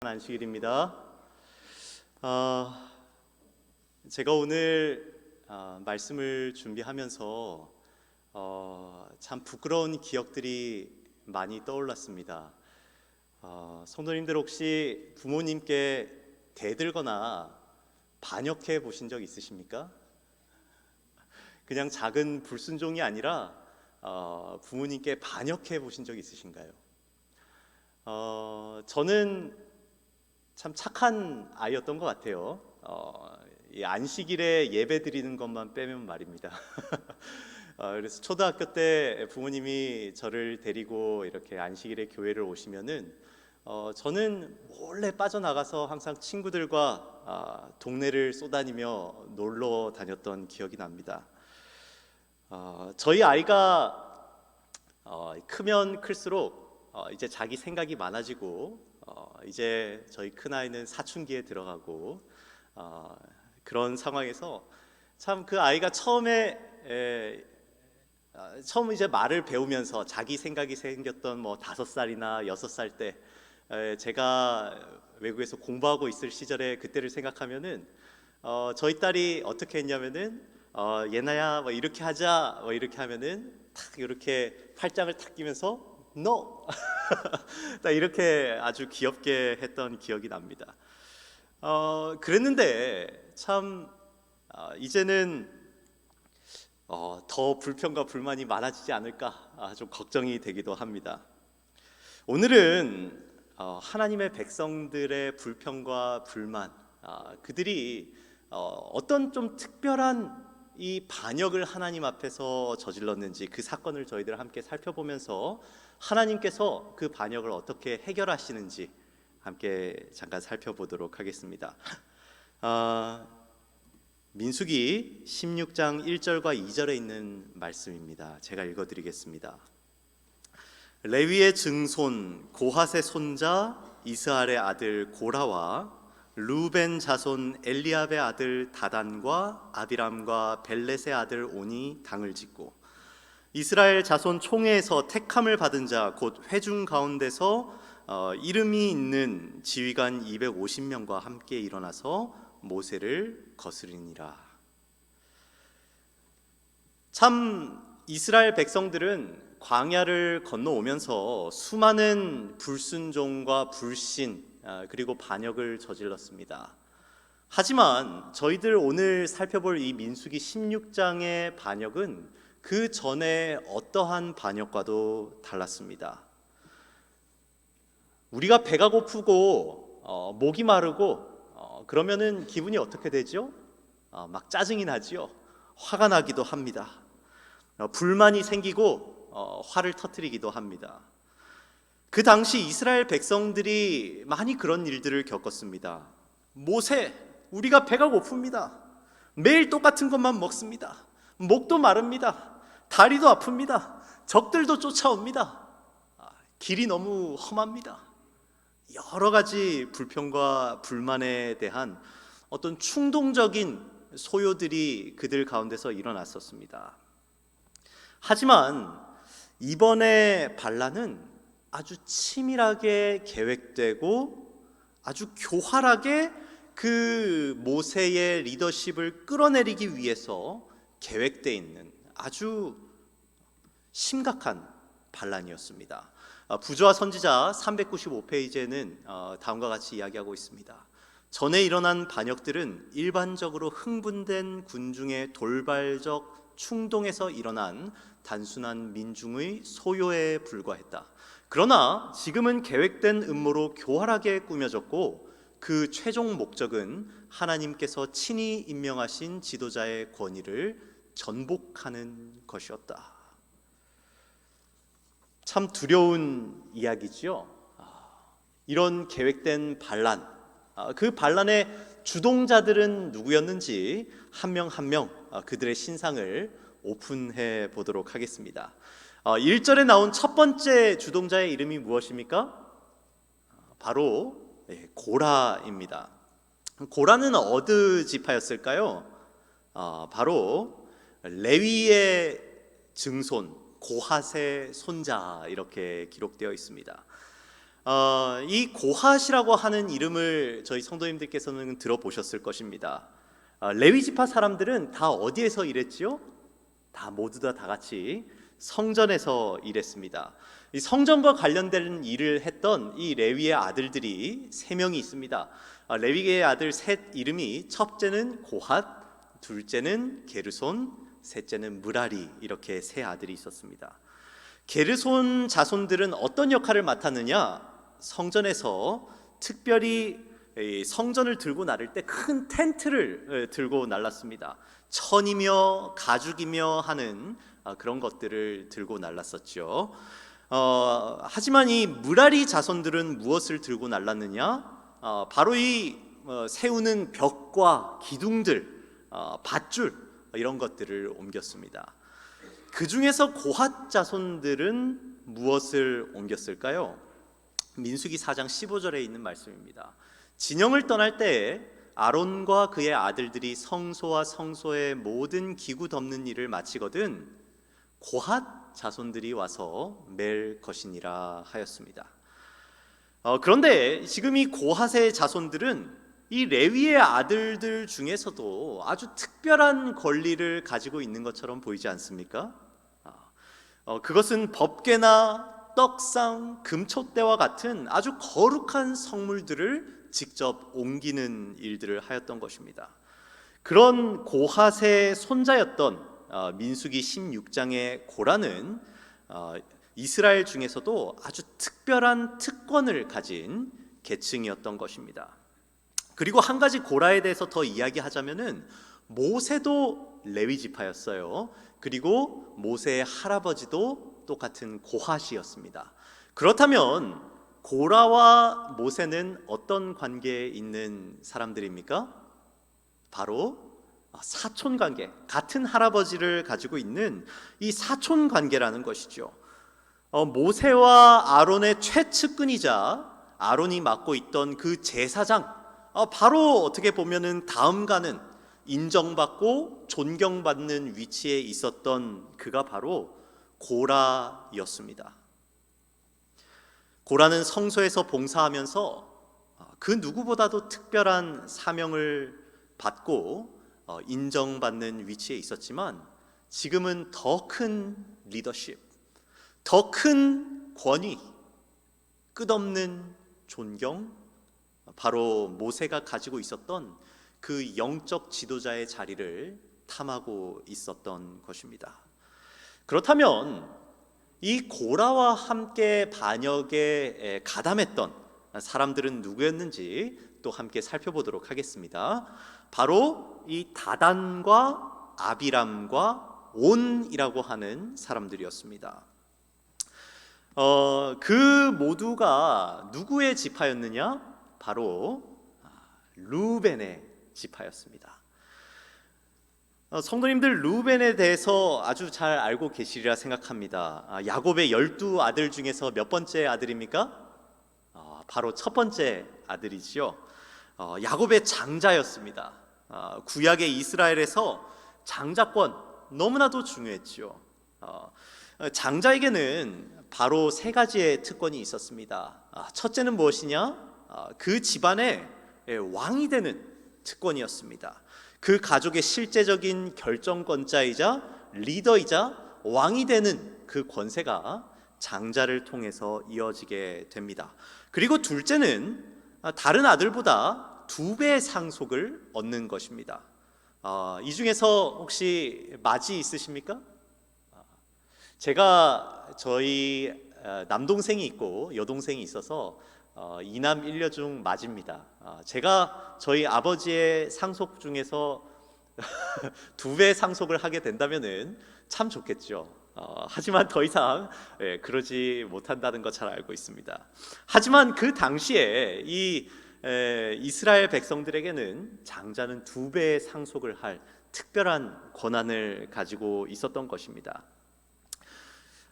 안식일입니다. 제가 오늘 말씀을 준비하면서 참 부끄러운 기억들이 많이 떠올랐습니다. 성도님들 혹시 부모님께 대들거나 반역해 보신 적 있으십니까? 그냥 작은 불순종이 아니라 부모님께 반역해 보신 적 있으신가요? 저는 참 착한 아이였던 것 같아요. 이 안식일에 예배 드리는 것만 빼면 말입니다. 그래서 초등학교 때 부모님이 저를 데리고 이렇게 안식일에 교회를 오시면은 저는 몰래 빠져나가서 항상 친구들과 동네를 쏘다니며 놀러 다녔던 기억이 납니다. 저희 아이가 크면 클수록 이제 자기 생각이 많아지고 이제 저희 큰아이는 사춘기에 들어가고 그런 상황에서 참 그 아이가 처음 이제 말을 배우면서 자기 생각이 생겼던 5살이나 6살 때 제가 외국에서 공부하고 있을 시절에 그때를 생각하면은 저희 딸이 어떻게 했냐면은 예나야 뭐 이렇게 하자 뭐 이렇게 하면은 탁 이렇게 팔짱을 탁 끼면서 No! 딱 이렇게 아주 귀엽게 했던 기억이 납니다. 그랬는데 참 이제는 더 불평과 불만이 많아지지 않을까 좀 걱정이 되기도 합니다. 오늘은 하나님의 백성들의 불평과 불만, 그들이 어떤 좀 특별한 이 반역을 하나님 앞에서 저질렀는지 그 사건을 저희들 함께 살펴보면서 하나님께서 그 반역을 어떻게 해결하시는지 함께 잠깐 살펴보도록 하겠습니다. 민수기 16장 1절과 2절에 있는 말씀입니다. 제가 읽어드리겠습니다. 레위의 증손 고핫의 손자 이스할의 아들 고라와 루벤 자손 엘리압의 아들 다단과 아비람과 벨렛의 아들 온이 당을 짓고 이스라엘 자손 총회에서 택함을 받은 자 곧 회중 가운데서 이름이 있는 지휘관 250명과 함께 일어나서 모세를 거스리니라. 참 이스라엘 백성들은 광야를 건너오면서 수많은 불순종과 불신 그리고 반역을 저질렀습니다. 하지만 저희들 오늘 살펴볼 이 민수기 16장의 반역은 그 전에 어떠한 반역과도 달랐습니다. 우리가 배가 고프고 목이 마르고 그러면은 기분이 어떻게 되죠? 막 짜증이 나지요. 화가 나기도 합니다. 불만이 생기고 화를 터뜨리기도 합니다. 그 당시 이스라엘 백성들이 많이 그런 일들을 겪었습니다. 모세, 우리가 배가 고픕니다. 매일 똑같은 것만 먹습니다. 목도 마릅니다. 다리도 아픕니다. 적들도 쫓아옵니다. 길이 너무 험합니다. 여러 가지 불평과 불만에 대한 어떤 충동적인 소요들이 그들 가운데서 일어났었습니다. 하지만 이번에 반란은 아주 치밀하게 계획되고 아주 교활하게 그 모세의 리더십을 끌어내리기 위해서 계획되어 있는 아주 심각한 반란이었습니다. 부조와 선지자 395페이지에는 다음과 같이 이야기하고 있습니다. 전에 일어난 반역들은 일반적으로 흥분된 군중의 돌발적 충동에서 일어난 단순한 민중의 소요에 불과했다. 그러나 지금은 계획된 음모로 교활하게 꾸며졌고 그 최종 목적은 하나님께서 친히 임명하신 지도자의 권위를 전복하는 것이었다. 참 두려운 이야기지요. 이런 계획된 반란, 그 반란의 주동자들은 누구였는지 한 명 한 명 그들의 신상을 오픈해 보도록 하겠습니다. 1절에 나온 첫 번째 주동자의 이름이 무엇입니까? 바로 고라입니다. 고라는 어느 지파였을까요? 바로 레위의 증손 고핫의 손자 이렇게 기록되어 있습니다. 이 고핫이라고 하는 이름을 저희 성도님들께서는 들어보셨을 것입니다. 레위 지파 사람들은 다 어디에서 일했지요? 다 모두 다 같이 성전에서 일했습니다. 이 성전과 관련된 일을 했던 이 레위의 아들들이 세 명이 있습니다. 레위의 아들 셋 이름이 첫째는 고핫, 둘째는 게르손, 셋째는 므라리, 이렇게 세 아들이 있었습니다. 게르손 자손들은 어떤 역할을 맡았느냐? 성전에서 특별히 성전을 들고 나를 때 큰 텐트를 들고 날랐습니다. 천이며 가죽이며 하는 그런 것들을 들고 날랐었죠. 하지만 이 므라리 자손들은 무엇을 들고 날랐느냐? 바로 이 세우는 벽과 기둥들, 밧줄, 이런 것들을 옮겼습니다. 그 중에서 고핫 자손들은 무엇을 옮겼을까요? 민수기 4장 15절에 있는 말씀입니다. 진영을 떠날 때에 아론과 그의 아들들이 성소와 성소의 모든 기구 덮는 일을 마치거든 고핫 자손들이 와서 맬 것이니라 하였습니다. 그런데 지금 이 고핫의 자손들은 이 레위의 아들들 중에서도 아주 특별한 권리를 가지고 있는 것처럼 보이지 않습니까? 그것은 법궤나 떡상, 금촛대와 같은 아주 거룩한 성물들을 직접 옮기는 일들을 하였던 것입니다. 그런 고핫의 손자였던 민수기 16장의 고라는 이스라엘 중에서도 아주 특별한 특권을 가진 계층이었던 것입니다. 그리고 한 가지 고라에 대해서 더 이야기하자면은 모세도 레위 지파였어요. 그리고 모세의 할아버지도 똑같은 고핫이었습니다. 그렇다면 고라와 모세는 어떤 관계에 있는 사람들입니까? 바로 사촌 관계, 같은 할아버지를 가지고 있는 이 사촌 관계라는 것이죠. 모세와 아론의 최측근이자 아론이 맡고 있던 그 제사장, 바로 어떻게 보면은 다음가는 인정받고 존경받는 위치에 있었던 그가 바로 고라였습니다. 고라는 성소에서 봉사하면서 그 누구보다도 특별한 사명을 받고 인정받는 위치에 있었지만 지금은 더 큰 리더십, 더 큰 권위, 끝없는 존경, 바로 모세가 가지고 있었던 그 영적 지도자의 자리를 탐하고 있었던 것입니다. 그렇다면 이 고라와 함께 반역에 가담했던 사람들은 누구였는지 또 함께 살펴보도록 하겠습니다. 바로 이 다단과 아비람과 온이라고 하는 사람들이었습니다. 그 모두가 누구의 지파였느냐? 바로 르우벤의 지파였습니다. 성도님들, 르우벤에 대해서 아주 잘 알고 계시리라 생각합니다. 야곱의 12아들 중에서 몇 번째 아들입니까? 바로 첫 번째 아들이지요. 야곱의 장자였습니다. 구약의 이스라엘에서 장자권 너무나도 중요했지요. 장자에게는 바로 세 가지의 특권이 있었습니다. 첫째는 무엇이냐? 그 집안의 왕이 되는 특권이었습니다. 그 가족의 실제적인 결정권자이자 리더이자 왕이 되는 그 권세가 장자를 통해서 이어지게 됩니다. 그리고 둘째는 다른 아들보다 2배의 상속을 얻는 것입니다. 이 중에서 혹시 맏이 있으십니까? 제가 저희 남동생이 있고 여동생이 있어서 이남 일녀 중 맏입니다. 제가 저희 아버지의 상속 중에서 2배 상속을 하게 된다면은 참 좋겠죠. 하지만 더 이상 그러지 못한다는 거 잘 알고 있습니다. 하지만 그 당시에 이 이스라엘 백성들에게는 장자는 2배의 상속을 할 특별한 권한을 가지고 있었던 것입니다.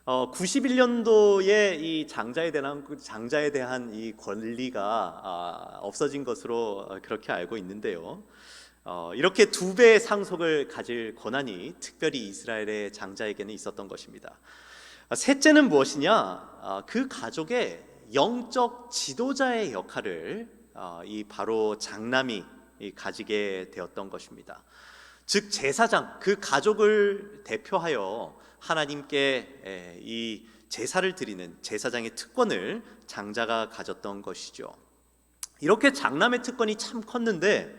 91년도에 이 장자에 대한 이 권리가 없어진 것으로 그렇게 알고 있는데요. 이렇게 2배의 상속을 가질 권한이 특별히 이스라엘의 장자에게는 있었던 것입니다. 셋째는 무엇이냐? 그 가족의 영적 지도자의 역할을 이 바로 장남이 가지게 되었던 것입니다. 즉 제사장, 그 가족을 대표하여 하나님께 이 제사를 드리는 제사장의 특권을 장자가 가졌던 것이죠. 이렇게 장남의 특권이 참 컸는데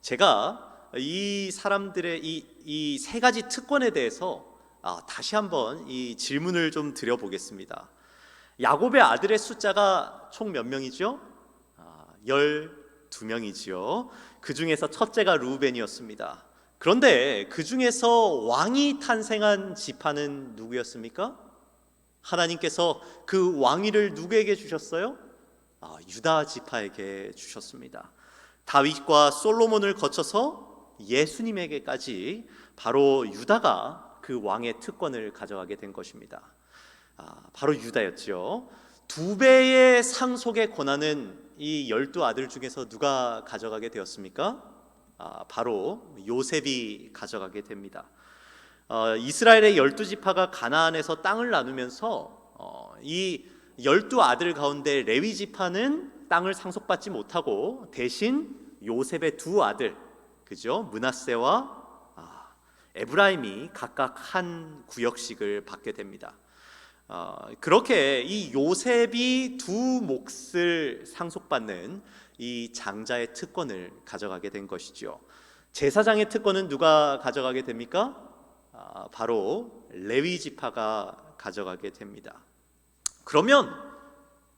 제가 이 사람들의 이 세 가지 특권에 대해서 다시 한번 이 질문을 좀 드려보겠습니다. 야곱의 아들의 숫자가 총 몇 명이죠? 12명이지요. 그 중에서 첫째가 루벤이었습니다. 그런데 그 중에서 왕이 탄생한 지파는 누구였습니까? 하나님께서 그 왕위를 누구에게 주셨어요? 유다 지파에게 주셨습니다. 다윗과 솔로몬을 거쳐서 예수님에게까지 바로 유다가 그 왕의 특권을 가져가게 된 것입니다. 바로 유다였죠. 2배의 상속의 권한은 이 12아들 중에서 누가 가져가게 되었습니까? 바로 요셉이 가져가게 됩니다. 이스라엘의 12지파가 가나안에서 땅을 나누면서 이 12아들 가운데 레위 지파는 땅을 상속받지 못하고 대신 요셉의 2아들, 그죠? 므낫세와 에브라임이 각각 한 구역씩을 받게 됩니다. 그렇게 이 요셉이 2 몫을 상속받는 이 장자의 특권을 가져가게 된 것이죠. 제사장의 특권은 누가 가져가게 됩니까? 바로 레위 지파가 가져가게 됩니다. 그러면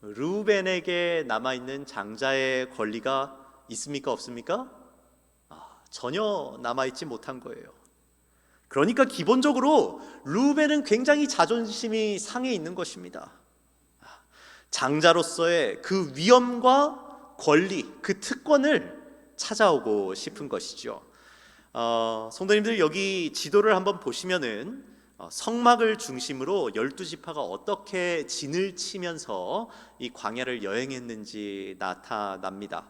르우벤에게 남아있는 장자의 권리가 있습니까? 없습니까? 전혀 남아있지 못한 거예요. 그러니까 기본적으로 르우벤은 굉장히 자존심이 상해 있는 것입니다. 장자로서의 그 위엄과 권리, 그 특권을 찾아오고 싶은 것이죠. 성도님들, 여기 지도를 한번 보시면은 성막을 중심으로 12지파가 어떻게 진을 치면서 이 광야를 여행했는지 나타납니다.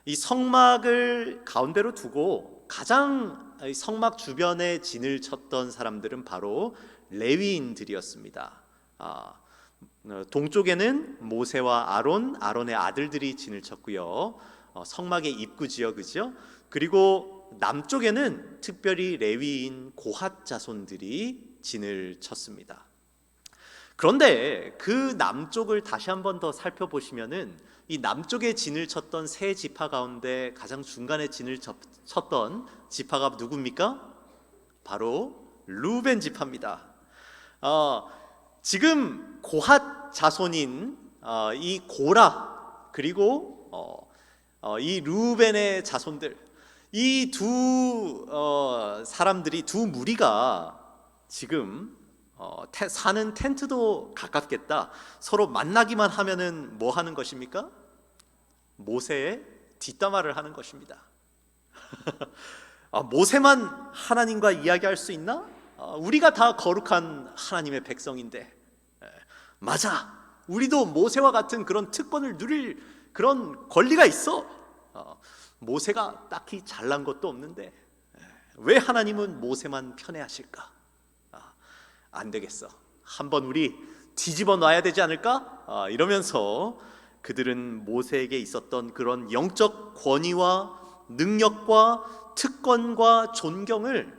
이 성막을 가운데로 두고 가장 성막 주변에 진을 쳤던 사람들은 바로 레위인들이었습니다. 동쪽에는 모세와 아론의 아들들이 진을 쳤고요. 성막의 입구 지역이죠. 그리고 남쪽에는 특별히 레위인 고핫 자손들이 진을 쳤습니다. 그런데 그 남쪽을 다시 한 번 더 살펴보시면은 이 남쪽에 진을 쳤던 세 지파 가운데 가장 중간에 진을 쳤던 지파가 누굽니까? 바로 르우벤 지파입니다. 지금 고핫 자손인 이 고라 그리고 이 르우벤의 자손들, 이 두 사람들이, 두 무리가 지금 사는 텐트도 가깝겠다, 서로 만나기만 하면은 뭐 하는 것입니까? 모세의 뒷담화를 하는 것입니다. 모세만 하나님과 이야기할 수 있나? 우리가 다 거룩한 하나님의 백성인데. 맞아, 우리도 모세와 같은 그런 특권을 누릴 그런 권리가 있어. 모세가 딱히 잘난 것도 없는데 왜 하나님은 모세만 편애하실까? 안 되겠어, 한번 우리 뒤집어 놔야 되지 않을까? 이러면서 그들은 모세에게 있었던 그런 영적 권위와 능력과 특권과 존경을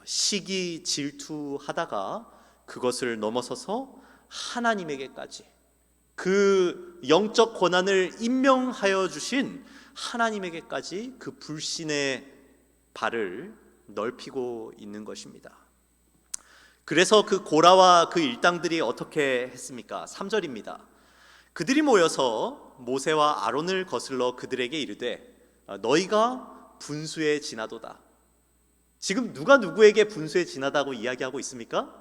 시기 질투하다가 그것을 넘어서서 하나님에게까지, 그 영적 권한을 임명하여 주신 하나님에게까지 그 불신의 발을 넓히고 있는 것입니다. 그래서 그 고라와 그 일당들이 어떻게 했습니까? 3절입니다. 그들이 모여서 모세와 아론을 거슬러 그들에게 이르되 너희가 분수에 지나도다. 지금 누가 누구에게 분수에 지나다고 이야기하고 있습니까?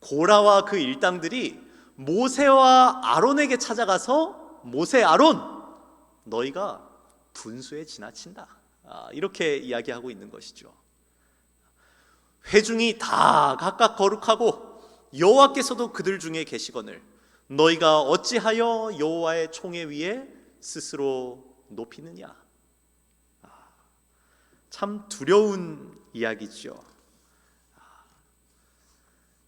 고라와 그 일당들이 모세와 아론에게 찾아가서 모세, 아론, 너희가 분수에 지나친다, 이렇게 이야기하고 있는 것이죠. 회중이 다 각각 거룩하고 여호와께서도 그들 중에 계시거늘 너희가 어찌하여 여호와의 총회 위에 스스로 높이느냐. 참 두려운 이야기죠.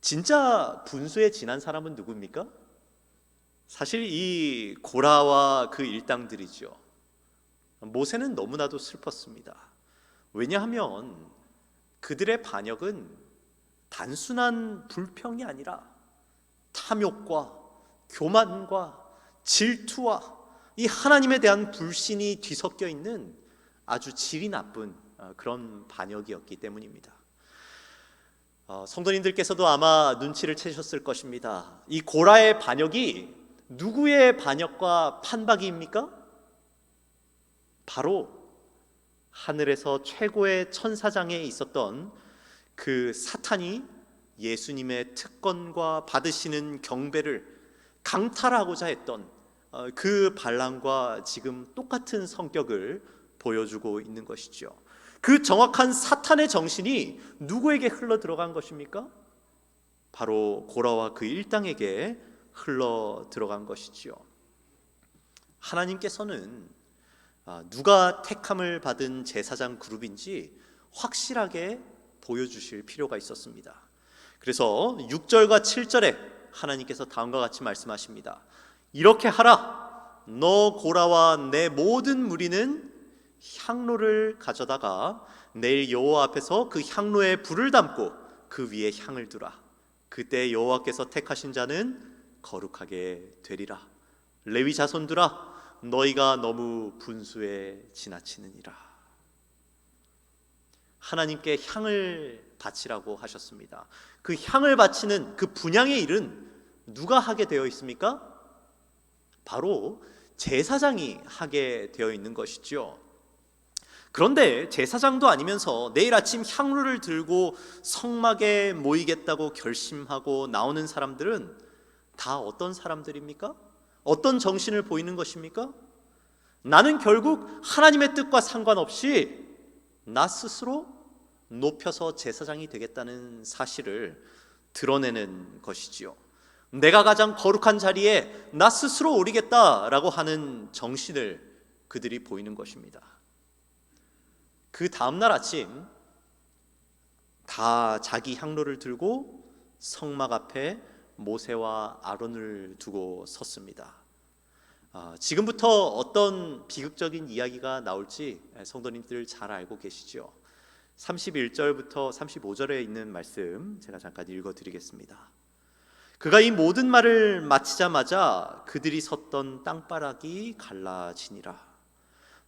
진짜 분수에 지난 사람은 누굽니까? 사실 이 고라와 그 일당들이죠. 모세는 너무나도 슬펐습니다. 왜냐하면 그들의 반역은 단순한 불평이 아니라 탐욕과 교만과 질투와 이 하나님에 대한 불신이 뒤섞여 있는 아주 질이 나쁜 그런 반역이었기 때문입니다. 성도님들께서도 아마 눈치를 채셨을 것입니다. 이 고라의 반역이 누구의 반역과 판박이입니까? 바로 하늘에서 최고의 천사장에 있었던 그 사탄이 예수님의 특권과 받으시는 경배를 강탈하고자 했던 그 반란과 지금 똑같은 성격을 보여주고 있는 것이죠. 그 정확한 사탄의 정신이 누구에게 흘러 들어간 것입니까? 바로 고라와 그 일당에게 흘러 들어간 것이지요. 하나님께서는 누가 택함을 받은 제사장 그룹인지 확실하게 보여주실 필요가 있었습니다. 그래서 6절과 7절에 하나님께서 다음과 같이 말씀하십니다. 이렇게 하라. 너 고라와 내 모든 무리는 향로를 가져다가 내일 여호와 앞에서 그 향로에 불을 담고 그 위에 향을 두라. 그때 여호와께서 택하신 자는 거룩하게 되리라. 레위 자손들아, 너희가 너무 분수에 지나치느니라. 하나님께 향을 바치라고 하셨습니다. 그 향을 바치는 그 분향의 일은 누가 하게 되어 있습니까? 바로 제사장이 하게 되어 있는 것이죠. 그런데 제사장도 아니면서 내일 아침 향로를 들고 성막에 모이겠다고 결심하고 나오는 사람들은 다 어떤 사람들입니까? 어떤 정신을 보이는 것입니까? 나는 결국 하나님의 뜻과 상관없이 나 스스로 높여서 제사장이 되겠다는 사실을 드러내는 것이지요. 내가 가장 거룩한 자리에 나 스스로 오르겠다라고 하는 정신을 그들이 보이는 것입니다. 그 다음날 아침 다 자기 향로를 들고 성막 앞에 모세와 아론을 두고 섰습니다. 지금부터 어떤 비극적인 이야기가 나올지 성도님들 잘 알고 계시죠? 31절부터 35절에 있는 말씀 제가 잠깐 읽어드리겠습니다. 그가 이 모든 말을 마치자마자 그들이 섰던 땅바닥이 갈라지니라.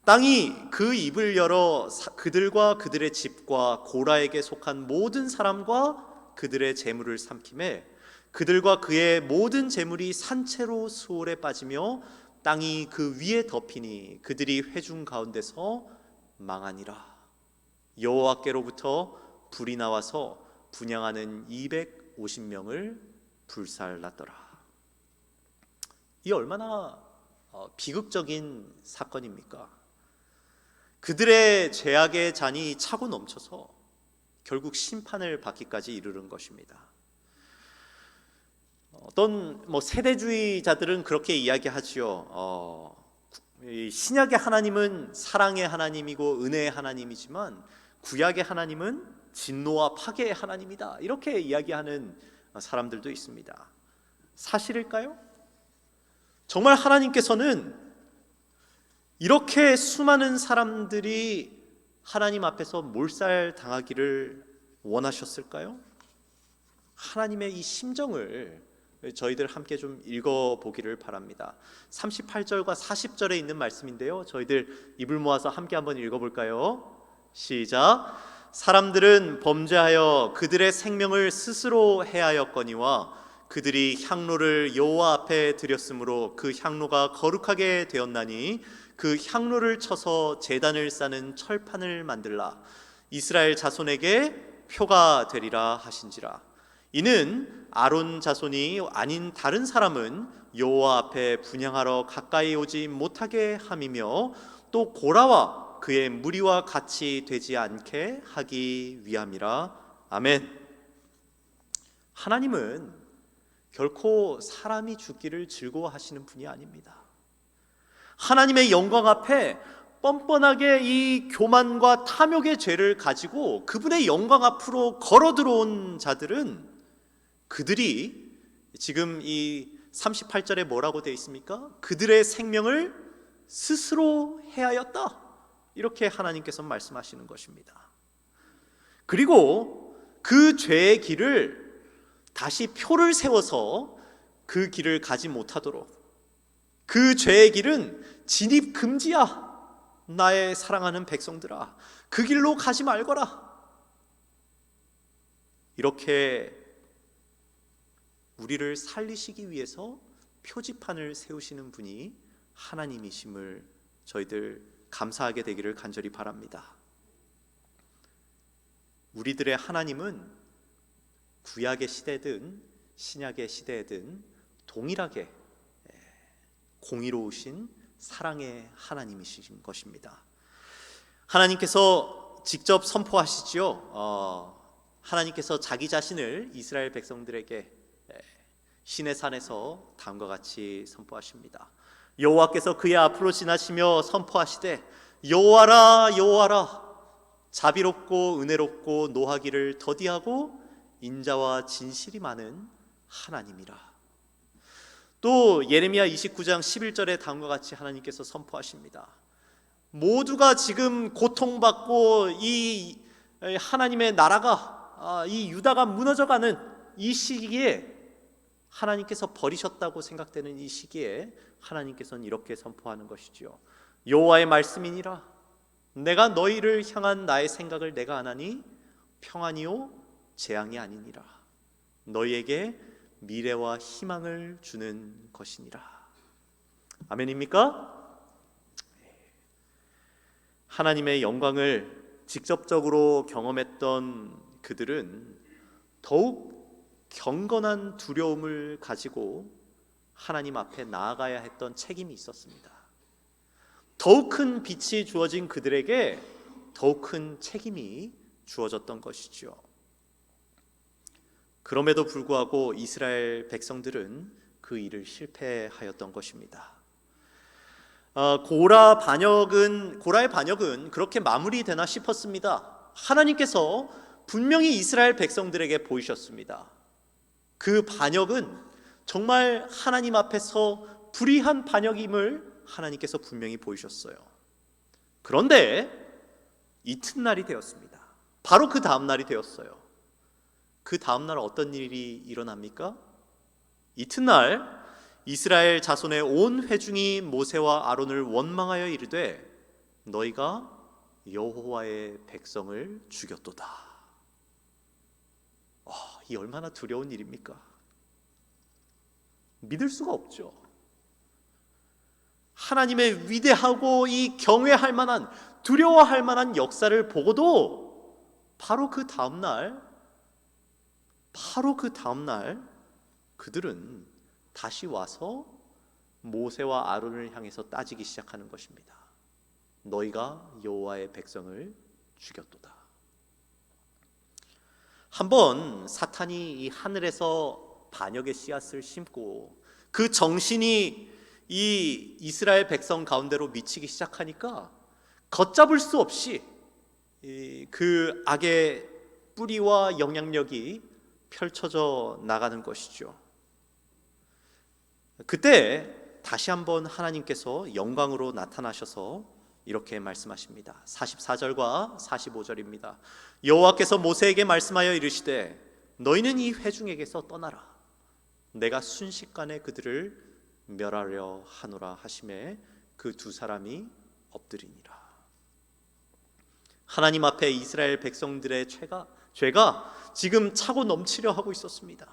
땅이 그 입을 열어 그들과 그들의 집과 고라에게 속한 모든 사람과 그들의 재물을 삼키매 그들과 그의 모든 재물이 산채로 수월에 빠지며 땅이 그 위에 덮이니 그들이 회중 가운데서 망하니라. 여호와께로부터 불이 나와서 분향하는 250명을 불살랐더라. 이 얼마나 비극적인 사건입니까? 그들의 죄악의 잔이 차고 넘쳐서 결국 심판을 받기까지 이르는 것입니다. 어떤 세대주의자들은 그렇게 이야기하지요. 신약의 하나님은 사랑의 하나님이고 은혜의 하나님이지만 구약의 하나님은 진노와 파괴의 하나님이다. 이렇게 이야기하는 사람들도 있습니다. 사실일까요? 정말 하나님께서는 이렇게 수많은 사람들이 하나님 앞에서 몰살당하기를 원하셨을까요? 하나님의 이 심정을 저희들 함께 좀 읽어보기를 바랍니다. 38절과 40절에 있는 말씀인데요, 저희들 입을 모아서 함께 한번 읽어볼까요? 시작. 사람들은 범죄하여 그들의 생명을 스스로 해하였거니와 그들이 향로를 여호와 앞에 드렸으므로 그 향로가 거룩하게 되었나니 그 향로를 쳐서 제단을 싸는 철판을 만들라. 이스라엘 자손에게 표가 되리라 하신지라. 이는 아론 자손이 아닌 다른 사람은 여호와 앞에 분향하러 가까이 오지 못하게 함이며 또 고라와 그의 무리와 같이 되지 않게 하기 위함이라. 아멘. 하나님은 결코 사람이 죽기를 즐거워하시는 분이 아닙니다. 하나님의 영광 앞에 뻔뻔하게 이 교만과 탐욕의 죄를 가지고 그분의 영광 앞으로 걸어 들어온 자들은 그들이 지금 이 38절에 뭐라고 되어 있습니까? 그들의 생명을 스스로 해하였다. 이렇게 하나님께서 말씀하시는 것입니다. 그리고 그 죄의 길을 다시 표를 세워서 그 길을 가지 못하도록, 그 죄의 길은 진입 금지야. 나의 사랑하는 백성들아, 그 길로 가지 말거라. 이렇게 우리를 살리시기 위해서 표지판을 세우시는 분이 하나님이심을 저희들 감사하게 되기를 간절히 바랍니다. 우리들의 하나님은 구약의 시대든 신약의 시대든 동일하게 공의로우신 사랑의 하나님이신 것입니다. 하나님께서 직접 선포하시지요. 하나님께서 자기 자신을 이스라엘 백성들에게 시내 산에서 다음과 같이 선포하십니다. 여호와께서 그의 앞으로 지나시며 선포하시되 여호와라 여호와라, 자비롭고 은혜롭고 노하기를 더디하고 인자와 진실이 많은 하나님이라. 또 예레미야 29장 11절에 다음과 같이 하나님께서 선포하십니다. 모두가 지금 고통받고 이 하나님의 나라가, 이 유다가 무너져가는 이 시기에, 하나님께서 버리셨다고 생각되는 이 시기에 하나님께서는 이렇게 선포하는 것이지요. 여호와의 말씀이니라. 내가 너희를 향한 나의 생각을 내가 아나니 평안이요 재앙이 아니니라. 너희에게 미래와 희망을 주는 것이니라. 아멘입니까? 하나님의 영광을 직접적으로 경험했던 그들은 더욱 경건한 두려움을 가지고 하나님 앞에 나아가야 했던 책임이 있었습니다. 더욱 큰 빛이 주어진 그들에게 더욱 큰 책임이 주어졌던 것이죠. 그럼에도 불구하고 이스라엘 백성들은 그 일을 실패하였던 것입니다. 고라의 반역은 그렇게 마무리되나 싶었습니다. 하나님께서 분명히 이스라엘 백성들에게 보이셨습니다. 그 반역은 정말 하나님 앞에서 불의한 반역임을 하나님께서 분명히 보이셨어요. 그런데 이튿날이 되었습니다. 바로 그 다음 날이 되었어요. 그 다음 날 어떤 일이 일어납니까? 이튿날 이스라엘 자손의 온 회중이 모세와 아론을 원망하여 이르되 너희가 여호와의 백성을 죽였도다. 이 얼마나 두려운 일입니까? 믿을 수가 없죠. 하나님의 위대하고 이 경외할 만한, 두려워할 만한 역사를 보고도 바로 그 다음 날 그들은 다시 와서 모세와 아론을 향해서 따지기 시작하는 것입니다. 너희가 여호와의 백성을 죽였도다. 한번 사탄이 이 하늘에서 반역의 씨앗을 심고 그 정신이 이 이스라엘 백성 가운데로 미치기 시작하니까 걷잡을 수 없이 그 악의 뿌리와 영향력이 펼쳐져 나가는 것이죠. 그때 다시 한번 하나님께서 영광으로 나타나셔서 이렇게 말씀하십니다. 44절과 45절입니다. 여호와께서 모세에게 말씀하여 이르시되 너희는 이 회중에게서 떠나라. 내가 순식간에 그들을 멸하려 하노라 하시매 그 두 사람이 엎드리니라. 하나님 앞에 이스라엘 백성들의 죄가 지금 차고 넘치려 하고 있었습니다.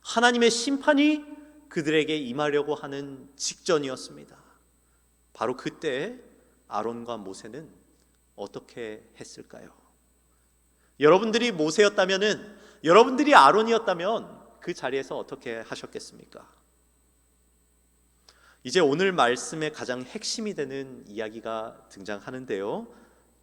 하나님의 심판이 그들에게 임하려고 하는 직전이었습니다. 바로 그때 아론과 모세는 어떻게 했을까요? 여러분들이 모세였다면은, 여러분들이 아론이었다면 그 자리에서 어떻게 하셨겠습니까? 이제 오늘 말씀의 가장 핵심이 되는 이야기가 등장하는데요.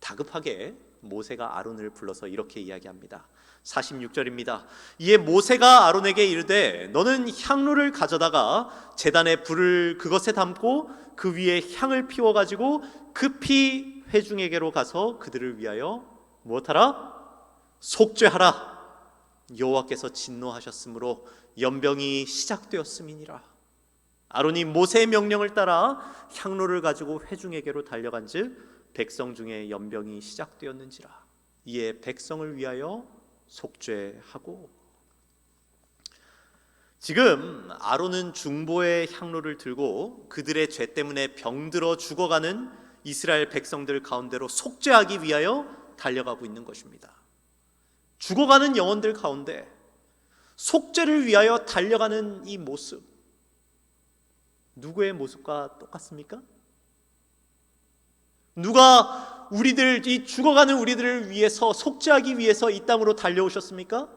다급하게 모세가 아론을 불러서 이렇게 이야기합니다. 46절입니다. 이에 모세가 아론에게 이르되 너는 향로를 가져다가 제단에 불을 그것에 담고 그 위에 향을 피워가지고 급히 회중에게로 가서 그들을 위하여 무엇하라? 속죄하라. 여호와께서 진노하셨으므로 연병이 시작되었음이니라. 아론이 모세의 명령을 따라 향로를 가지고 회중에게로 달려간즉 백성 중에 연병이 시작되었는지라. 이에 백성을 위하여 속죄하고. 지금 아론은 중보의 향로를 들고 그들의 죄 때문에 병들어 죽어가는 이스라엘 백성들 가운데로 속죄하기 위하여 달려가고 있는 것입니다. 죽어가는 영혼들 가운데 속죄를 위하여 달려가는 이 모습, 누구의 모습과 똑같습니까? 누가 이 죽어가는 우리들을 위해서 속죄하기 위해서 이 땅으로 달려오셨습니까?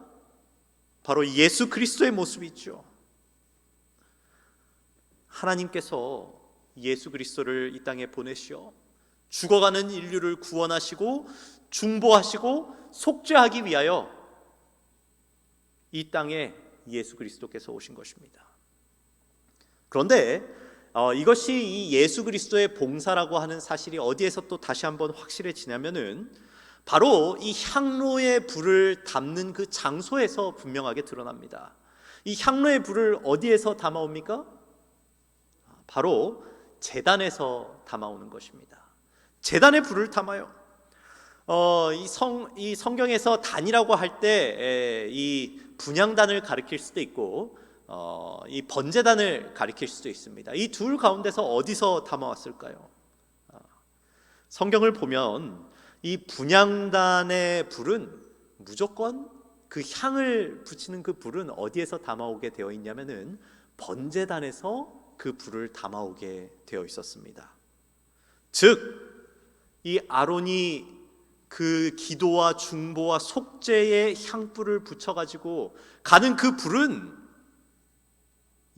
바로 예수 그리스도의 모습이죠. 하나님께서 예수 그리스도를 이 땅에 보내시어 죽어가는 인류를 구원하시고 중보하시고 속죄하기 위하여 이 땅에 예수 그리스도께서 오신 것입니다. 그런데 이것이 이 예수 그리스도의 봉사라고 하는 사실이 어디에서 또 다시 한번 확실해지냐면은 바로 이 향로의 불을 담는 그 장소에서 분명하게 드러납니다. 이 향로의 불을 어디에서 담아옵니까? 바로 제단에서 담아오는 것입니다. 제단에 불을 담아요. 이 성경에서 단이라고 할 때 이 분향단을 가리킬 수도 있고 이 번제단을 가리킬 수도 있습니다. 이 둘 가운데서 어디서 담아왔을까요? 성경을 보면 이 분향단의 불은 무조건 그 향을 붙이는 그 불은 어디에서 담아오게 되어 있냐면은 번제단에서 그 불을 담아오게 되어 있었습니다. 즉 이 아론이 그 기도와 중보와 속죄의 향불을 붙여가지고 가는 그 불은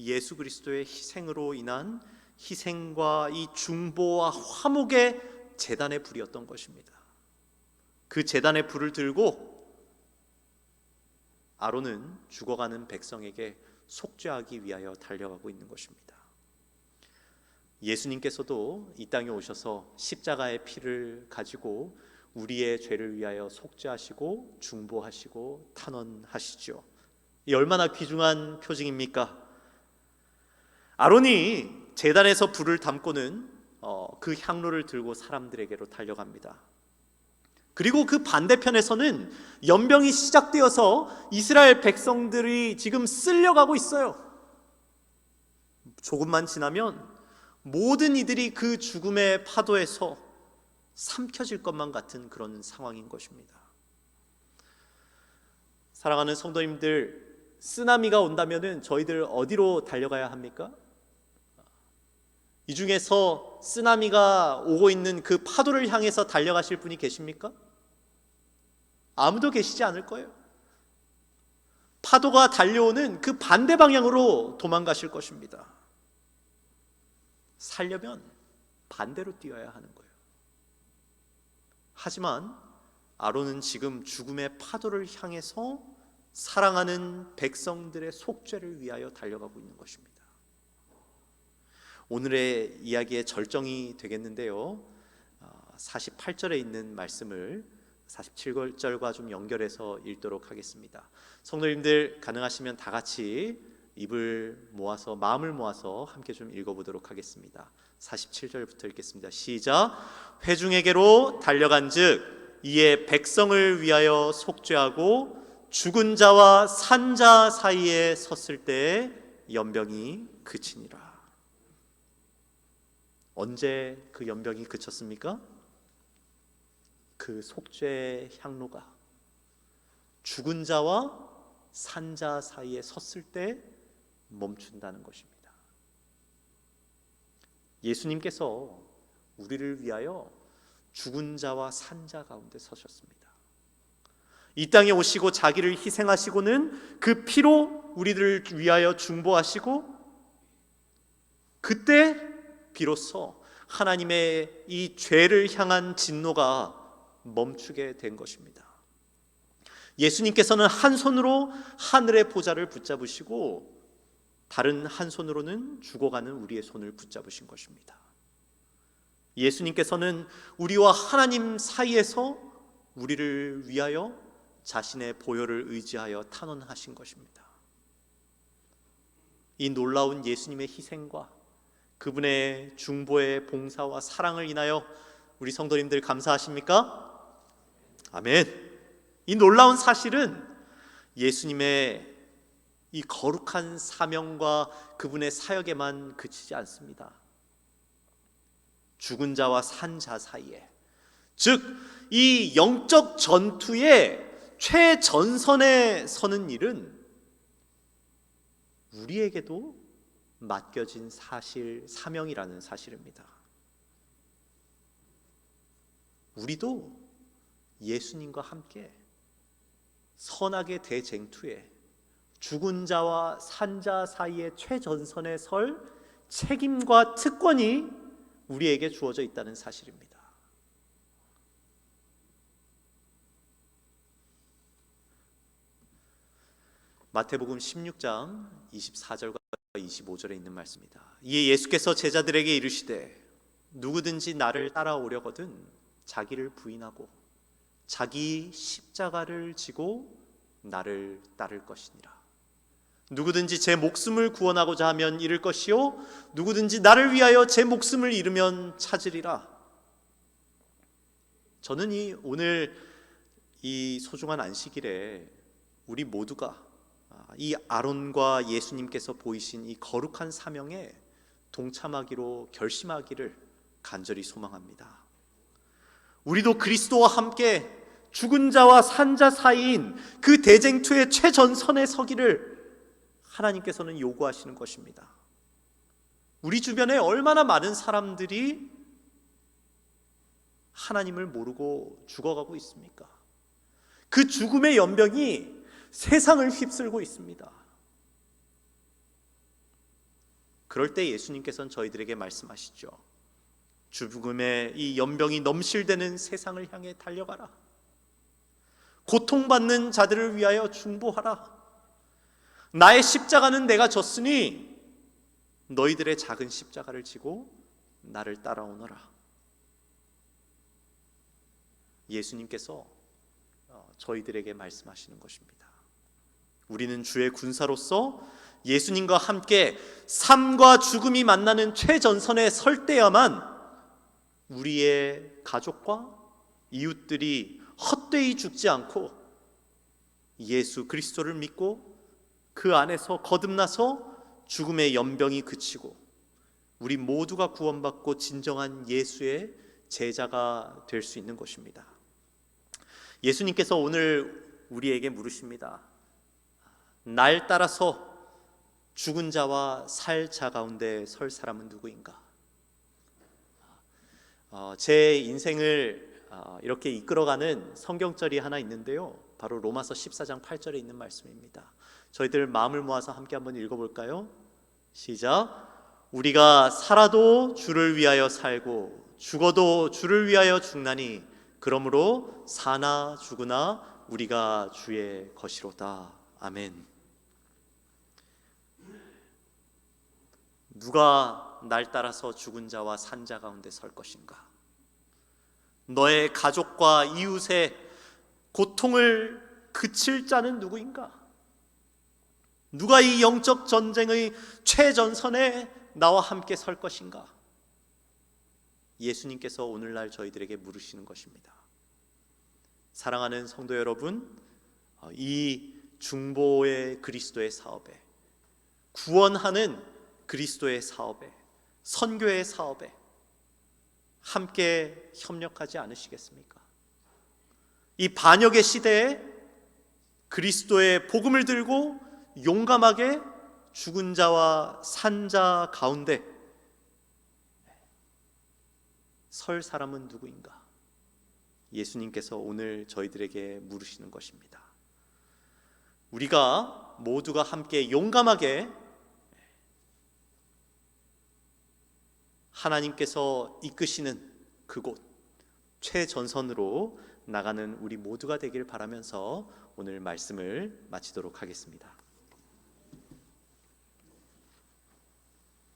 예수 그리스도의 희생으로 인한 희생과 이 중보와 화목의 제단의 불이었던 것입니다. 그 제단의 불을 들고 아론은 죽어가는 백성에게 속죄하기 위하여 달려가고 있는 것입니다. 예수님께서도 이 땅에 오셔서 십자가의 피를 가지고 우리의 죄를 위하여 속죄하시고 중보하시고 탄원하시죠. 이 얼마나 귀중한 표징입니까? 아론이 제단에서 불을 담고는 그 향로를 들고 사람들에게로 달려갑니다. 그리고 그 반대편에서는 연병이 시작되어서 이스라엘 백성들이 지금 쓸려가고 있어요. 조금만 지나면 모든 이들이 그 죽음의 파도에서 삼켜질 것만 같은 그런 상황인 것입니다. 사랑하는 성도님들, 쓰나미가 온다면은 저희들 어디로 달려가야 합니까? 이 중에서 쓰나미가 오고 있는 그 파도를 향해서 달려가실 분이 계십니까? 아무도 계시지 않을 거예요. 파도가 달려오는 그 반대 방향으로 도망가실 것입니다. 살려면 반대로 뛰어야 하는 거예요. 하지만 아론은 지금 죽음의 파도를 향해서 사랑하는 백성들의 속죄를 위하여 달려가고 있는 것입니다. 오늘의 이야기의 절정이 되겠는데요, 48절에 있는 말씀을 47절과 좀 연결해서 읽도록 하겠습니다. 성도님들 가능하시면 다 같이 입을 모아서 마음을 모아서 함께 좀 읽어보도록 하겠습니다. 47절부터 읽겠습니다. 시작. 회중에게로 달려간즉 이에 백성을 위하여 속죄하고 죽은 자와 산 자 사이에 섰을 때 연병이 그치니라. 언제 그 연병이 그쳤습니까? 그 속죄의 향로가 죽은 자와 산 자 사이에 섰을 때 멈춘다는 것입니다. 예수님께서 우리를 위하여 죽은 자와 산 자 가운데 서셨습니다. 이 땅에 오시고 자기를 희생하시고는 그 피로 우리를 위하여 중보하시고, 그때 비로소 하나님의 이 죄를 향한 진노가 멈추게 된 것입니다. 예수님께서는 한 손으로 하늘의 보좌를 붙잡으시고 다른 한 손으로는 죽어가는 우리의 손을 붙잡으신 것입니다. 예수님께서는 우리와 하나님 사이에서 우리를 위하여 자신의 보혈을 의지하여 탄원하신 것입니다. 이 놀라운 예수님의 희생과 그분의 중보의 봉사와 사랑을 인하여 우리 성도님들 감사하십니까? 아멘. 이 놀라운 사실은 예수님의 이 거룩한 사명과 그분의 사역에만 그치지 않습니다. 죽은 자와 산 자 사이에, 즉 이 영적 전투의 최전선에 서는 일은 우리에게도 맡겨진 사명이라는 사실입니다. 우리도 예수님과 함께 선악의 대쟁투에 죽은 자와 산 자 사이의 최전선에 설 책임과 특권이 우리에게 주어져 있다는 사실입니다. 마태복음 16장 24절과 25절에 있는 말씀입니다. 이에 예수께서 제자들에게 이르시되 누구든지 나를 따라오려거든 자기를 부인하고 자기 십자가를 지고 나를 따를 것이니라. 누구든지 제 목숨을 구원하고자 하면 잃을 것이요 누구든지 나를 위하여 제 목숨을 잃으면 찾으리라. 저는 오늘 이 소중한 안식일에 우리 모두가 이 아론과 예수님께서 보이신 이 거룩한 사명에 동참하기로 결심하기를 간절히 소망합니다. 우리도 그리스도와 함께 죽은 자와 산 자 사이인 그 대쟁투의 최전선에 서기를 하나님께서는 요구하시는 것입니다. 우리 주변에 얼마나 많은 사람들이 하나님을 모르고 죽어가고 있습니까? 그 죽음의 연병이 세상을 휩쓸고 있습니다. 그럴 때 예수님께서는 저희들에게 말씀하시죠. 죽음의 이 연병이 넘실대는 세상을 향해 달려가라. 고통받는 자들을 위하여 중보하라. 나의 십자가는 내가 졌으니 너희들의 작은 십자가를 지고 나를 따라오너라. 예수님께서 저희들에게 말씀하시는 것입니다. 우리는 주의 군사로서 예수님과 함께 삶과 죽음이 만나는 최전선에 설 때야만 우리의 가족과 이웃들이 헛되이 죽지 않고 예수 그리스도를 믿고 그 안에서 거듭나서 죽음의 연병이 그치고 우리 모두가 구원받고 진정한 예수의 제자가 될 수 있는 것입니다. 예수님께서 오늘 우리에게 물으십니다. 날 따라서 죽은 자와 살 자 가운데 설 사람은 누구인가? 제 인생을 이렇게 이끌어가는 성경절이 하나 있는데요, 바로 로마서 14장 8절에 있는 말씀입니다. 저희들 마음을 모아서 함께 한번 읽어볼까요? 시작. 우리가 살아도 주를 위하여 살고 죽어도 주를 위하여 죽나니 그러므로 사나 죽으나 우리가 주의 것이로다. 아멘. 누가 날 따라서 죽은 자와 산 자 가운데 설 것인가? 너의 가족과 이웃의 고통을 그칠 자는 누구인가? 누가 이 영적 전쟁의 최전선에 나와 함께 설 것인가? 예수님께서 오늘날 저희들에게 물으시는 것입니다. 사랑하는 성도 여러분, 이 중보의 그리스도의 사업에, 구원하는 그리스도의 사업에, 선교의 사업에 함께 협력하지 않으시겠습니까? 이 반역의 시대에 그리스도의 복음을 들고 용감하게 죽은 자와 산 자 가운데 설 사람은 누구인가? 예수님께서 오늘 저희들에게 물으시는 것입니다. 우리가 모두가 함께 용감하게 하나님께서 이끄시는 그곳 최전선으로 나가는 우리 모두가 되길 바라면서 오늘 말씀을 마치도록 하겠습니다.